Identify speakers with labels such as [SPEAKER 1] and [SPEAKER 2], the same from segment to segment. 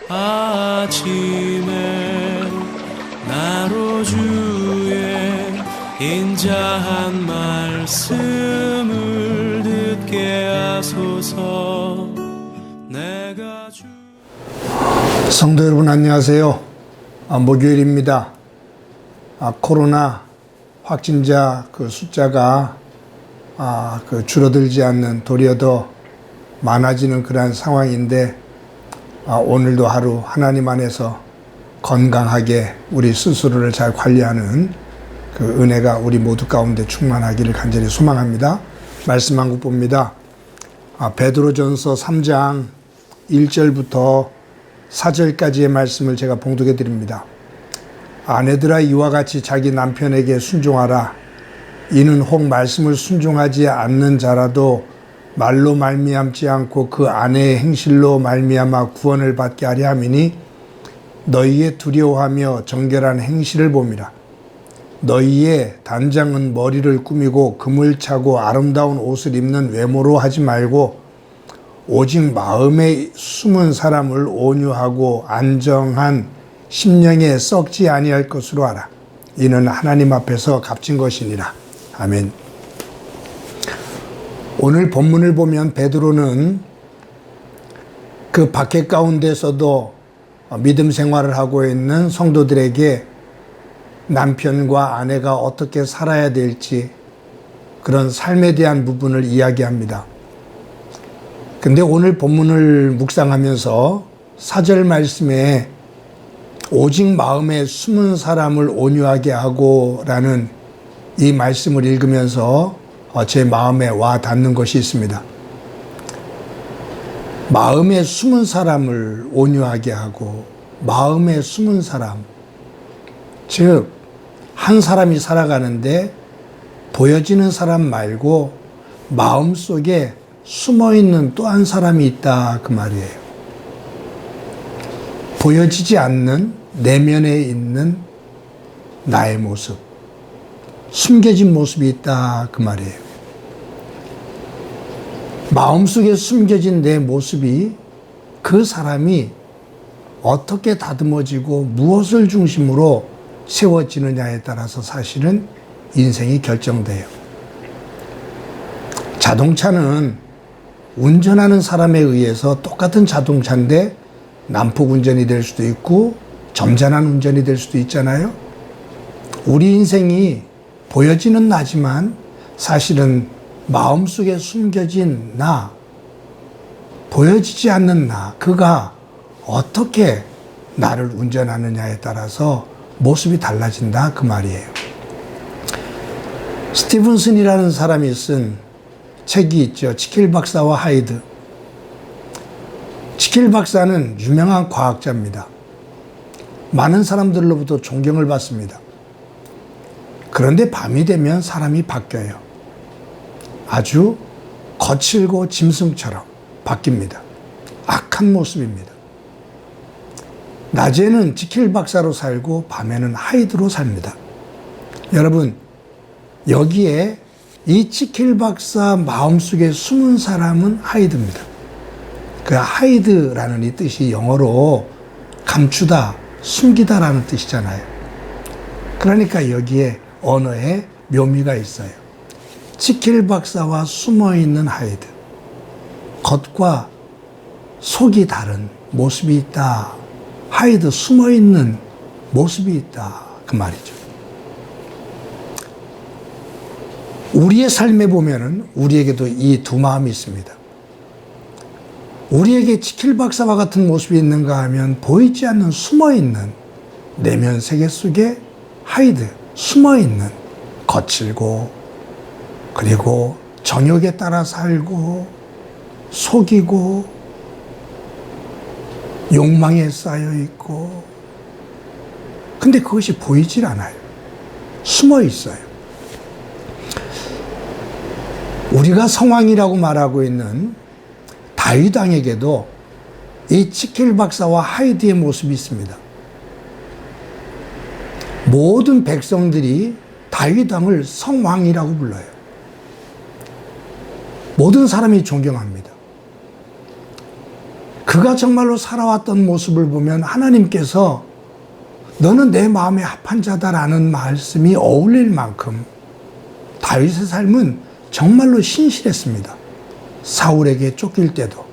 [SPEAKER 1] 아침에 나로 주의 인자한 말씀을 듣게 하소서. 내가
[SPEAKER 2] 성도 여러분 안녕하세요. 목요일입니다. 코로나 확진자 숫자가 줄어들지 않는, 도리어 더 많아지는 그러한 상황인데, 오늘도 하루 하나님 안에서 건강하게 우리 스스로를 잘 관리하는 그 은혜가 우리 모두 가운데 충만하기를 간절히 소망합니다. 말씀 한 국 봅니다. 베드로전서 3장 1절부터 4절까지의 말씀을 제가 봉독해 드립니다. 아내들아, 이와 같이 자기 남편에게 순종하라. 이는 혹 말씀을 순종하지 않는 자라도 말로 말미암지 않고 그 아내의 행실로 말미암아 구원을 받게 하려 함이니, 너희의 두려워하며 정결한 행실을 봄이라. 너희의 단장은 머리를 꾸미고 금을 차고 아름다운 옷을 입는 외모로 하지 말고, 오직 마음에 숨은 사람을 온유하고 안정한 심령에 썩지 아니할 것으로 하라. 이는 하나님 앞에서 값진 것이니라. 아멘. 오늘 본문을 보면 베드로는 그 박해 가운데서도 믿음 생활을 하고 있는 성도들에게 남편과 아내가 어떻게 살아야 될지, 그런 삶에 대한 부분을 이야기합니다. 근데 오늘 본문을 묵상하면서 4절 말씀에 오직 마음에 숨은 사람을 온유하게 하고 라는 이 말씀을 읽으면서 제 마음에 와 닿는 것이 있습니다. 마음에 숨은 사람을 온유하게 하고, 마음에 숨은 사람, 즉 한 사람이 살아가는데 보여지는 사람 말고 마음속에 숨어있는 또 한 사람이 있다, 그 말이에요. 보여지지 않는 내면에 있는 나의 모습, 숨겨진 모습이 있다, 그 말이에요. 마음속에 숨겨진 내 모습이, 그 사람이 어떻게 다듬어지고 무엇을 중심으로 세워지느냐에 따라서 사실은 인생이 결정돼요. 자동차는 운전하는 사람에 의해서 똑같은 자동차인데 난폭 운전이 될 수도 있고 점잖은 운전이 될 수도 있잖아요. 우리 인생이 보여지는 나지만 사실은 마음속에 숨겨진 나, 보여지지 않는 나, 그가 어떻게 나를 운전하느냐에 따라서 모습이 달라진다, 그 말이에요. 스티븐슨이라는 사람이 쓴 책이 있죠. 지킬 박사와 하이드. 지킬 박사는 유명한 과학자입니다. 많은 사람들로부터 존경을 받습니다. 그런데 밤이 되면 사람이 바뀌어요. 아주 거칠고 짐승처럼 바뀝니다. 악한 모습입니다. 낮에는 지킬 박사로 살고 밤에는 하이드로 삽니다. 여러분, 여기에 이 지킬 박사 마음속에 숨은 사람은 하이드입니다. 그 하이드라는 이 뜻이 영어로 감추다, 숨기다라는 뜻이잖아요. 그러니까 여기에 언어에 묘미가 있어요. 지킬 박사와 숨어있는 하이드. 겉과 속이 다른 모습이 있다. 하이드, 숨어있는 모습이 있다, 그 말이죠. 우리의 삶에 보면은 우리에게도 이 두 마음이 있습니다. 우리에게 지킬 박사와 같은 모습이 있는가 하면 보이지 않는 숨어있는 내면 세계 속에 하이드, 숨어있는, 거칠고, 그리고 정욕에 따라 살고, 속이고, 욕망에 쌓여 있고, 근데 그것이 보이질 않아요. 숨어 있어요. 우리가 성왕이라고 말하고 있는 다윗 왕에게도 이 지킬 박사와 하이드의 모습이 있습니다. 모든 백성들이 다윗 왕을 성왕이라고 불러요. 모든 사람이 존경합니다. 그가 정말로 살아왔던 모습을 보면 하나님께서 너는 내 마음에 합한 자다라는 말씀이 어울릴 만큼 다윗의 삶은 정말로 신실했습니다. 사울에게 쫓길 때도,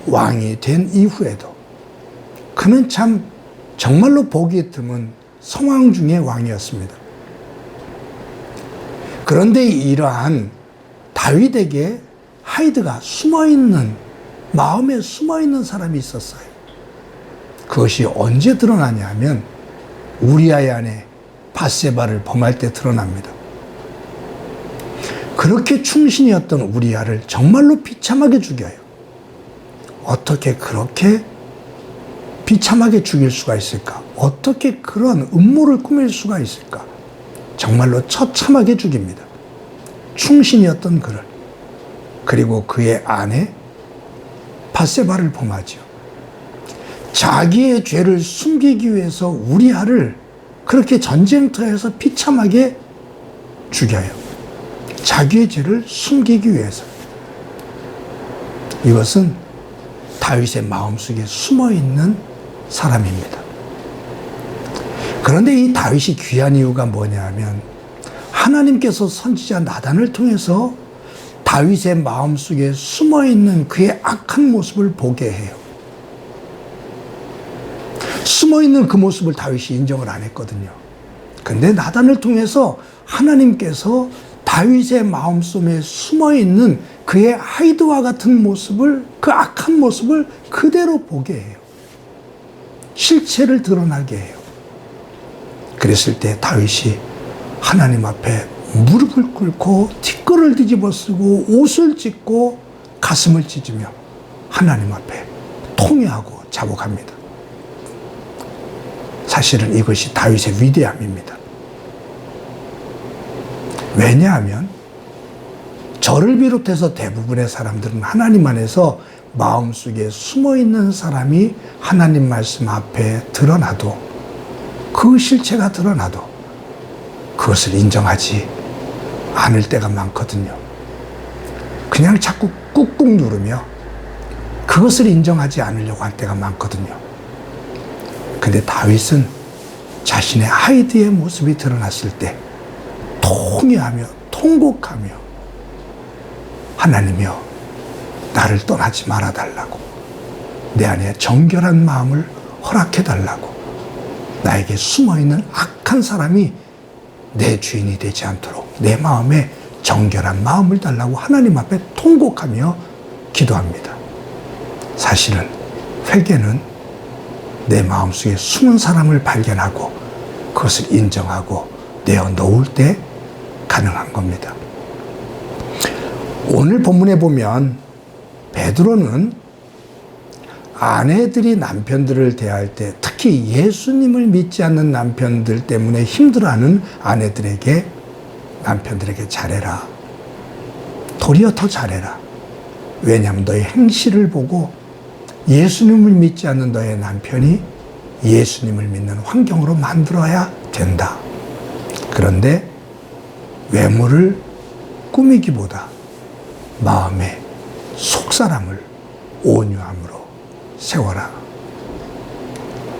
[SPEAKER 2] 왕이 된 이후에도 그는 참 정말로 보기 드문 성왕 중의 왕이었습니다. 그런데 이러한 다윗에게 하이드가 숨어있는, 마음에 숨어있는 사람이 있었어요. 그것이 언제 드러나냐 하면 우리아의 아내 밧세바를 범할 때 드러납니다. 그렇게 충신이었던 우리아를 정말로 비참하게 죽여요. 어떻게 그렇게 비참하게 죽일 수가 있을까? 어떻게 그런 음모를 꾸밀 수가 있을까? 정말로 처참하게 죽입니다. 충신이었던 그를. 그리고 그의 아내 밧세바를 범하죠. 자기의 죄를 숨기기 위해서 우리아를 그렇게 전쟁터에서 비참하게 죽여요. 자기의 죄를 숨기기 위해서. 이것은 다윗의 마음속에 숨어있는 사람입니다. 그런데 이 다윗이 귀한 이유가 뭐냐 하면 하나님께서 선지자 나단을 통해서 다윗의 마음속에 숨어있는 그의 악한 모습을 보게 해요. 숨어있는 그 모습을 다윗이 인정을 안 했거든요. 근데 나단을 통해서 하나님께서 다윗의 마음속에 숨어있는 그의 하이드와 같은 모습을, 그 악한 모습을 그대로 보게 해요. 실체를 드러나게 해요. 그랬을 때 다윗이 하나님 앞에 무릎을 꿇고 티끌을 뒤집어 쓰고 옷을 찢고 가슴을 찢으며 하나님 앞에 통회하고 자복합니다. 사실은 이것이 다윗의 위대함입니다. 왜냐하면 저를 비롯해서 대부분의 사람들은 하나님 안에서 마음속에 숨어있는 사람이 하나님 말씀 앞에 드러나도, 그 실체가 드러나도 그것을 인정하지 않을 때가 많거든요. 그냥 자꾸 꾹꾹 누르며 그것을 인정하지 않으려고 할 때가 많거든요. 근데 다윗은 자신의 하이드의 모습이 드러났을 때 통회하며 통곡하며 하나님이여 나를 떠나지 말아달라고, 내 안에 정결한 마음을 허락해달라고, 나에게 숨어있는 악한 사람이 내 주인이 되지 않도록 내 마음에 정결한 마음을 달라고 하나님 앞에 통곡하며 기도합니다. 사실은 회개는 내 마음속에 숨은 사람을 발견하고 그것을 인정하고 내어 놓을 때 가능한 겁니다. 오늘 본문에 보면 베드로는 아내들이 남편들을 대할 때, 특히 예수님을 믿지 않는 남편들 때문에 힘들어하는 아내들에게, 남편들에게 잘해라. 도리어 더 잘해라. 왜냐하면 너의 행실을 보고 예수님을 믿지 않는 너의 남편이 예수님을 믿는 환경으로 만들어야 된다. 그런데 외모를 꾸미기보다 마음의 속사람을 온유함으로 세워라.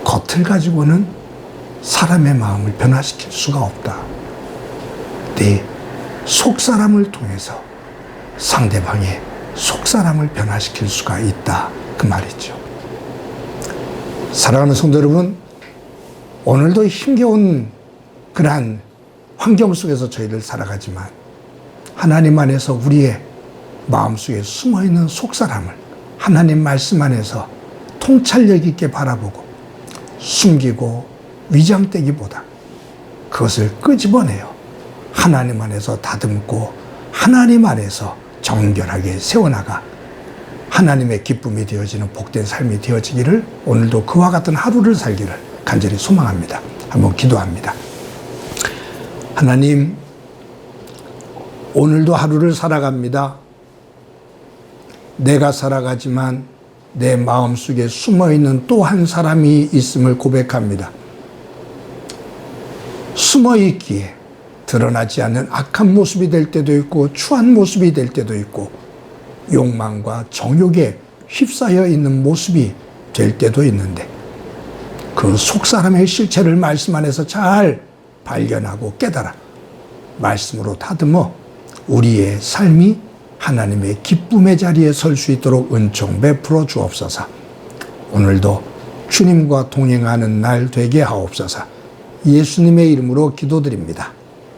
[SPEAKER 2] 겉을 가지고는 사람의 마음을 변화시킬 수가 없다. 네 속사람을 통해서 상대방의 속사람을 변화시킬 수가 있다. 그 말이죠. 사랑하는 성도 여러분, 오늘도 힘겨운 그러한 환경 속에서 저희들 살아가지만 하나님 안에서 우리의 마음속에 숨어있는 속사람을 하나님 말씀 안에서 통찰력 있게 바라보고 숨기고 위장되기보다 그것을 끄집어내어 하나님 안에서 다듬고 하나님 안에서 정결하게 세워나가 하나님의 기쁨이 되어지는 복된 삶이 되어지기를, 오늘도 그와 같은 하루를 살기를 간절히 소망합니다. 한번 기도합니다. 하나님, 오늘도 하루를 살아갑니다. 내가 살아가지만 내 마음속에 숨어있는 또 한 사람이 있음을 고백합니다. 숨어있기에 드러나지 않는 악한 모습이 될 때도 있고 추한 모습이 될 때도 있고 욕망과 정욕에 휩싸여 있는 모습이 될 때도 있는데 그 속사람의 실체를 말씀 안에서 잘 발견하고 깨달아 말씀으로 다듬어 우리의 삶이 하나님의 기쁨의 자리에 설 수 있도록 은총 베풀어 주옵소서. 오늘도 주님과 동행하는 날 되게 하옵소서. 예수님의 이름으로 기도드립니다.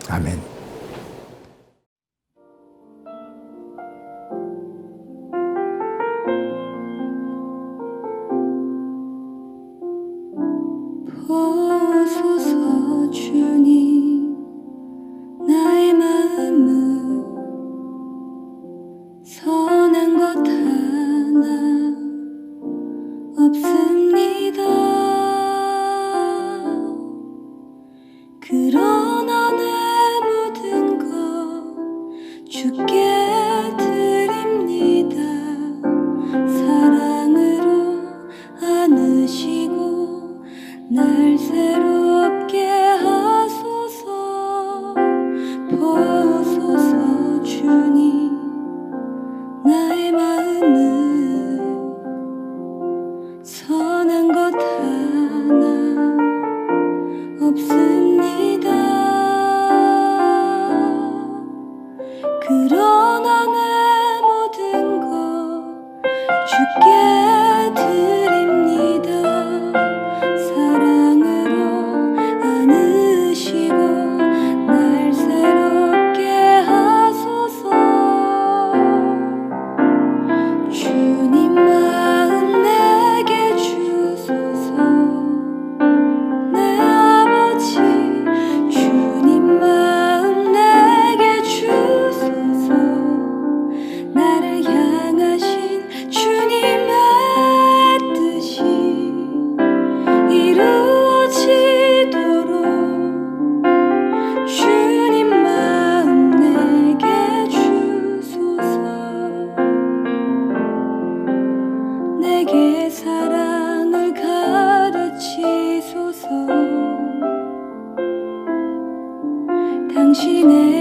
[SPEAKER 2] 아멘.
[SPEAKER 3] 보소서 주님, 나의 마음은 선한 것 하나 없습니다. 그러나 내 모든 것 주께 드립니다. 사랑으로 안으시고 날 새롭게 하소서. 보소서 주님, 나의 마음은 선한 것 하나 없습니다. 그러나 내 모든 것 주께 드립니다. 사랑으로 안으시고 날 새롭게 하소서. 주님 마음 내게 주소서. 내 아버지 주님 마음 내게 주소서. 나를 향하신 주님의 뜻이 이루어지도록 주님 마음 내게 주소서. 내게 사랑을 가르치소서. 당신의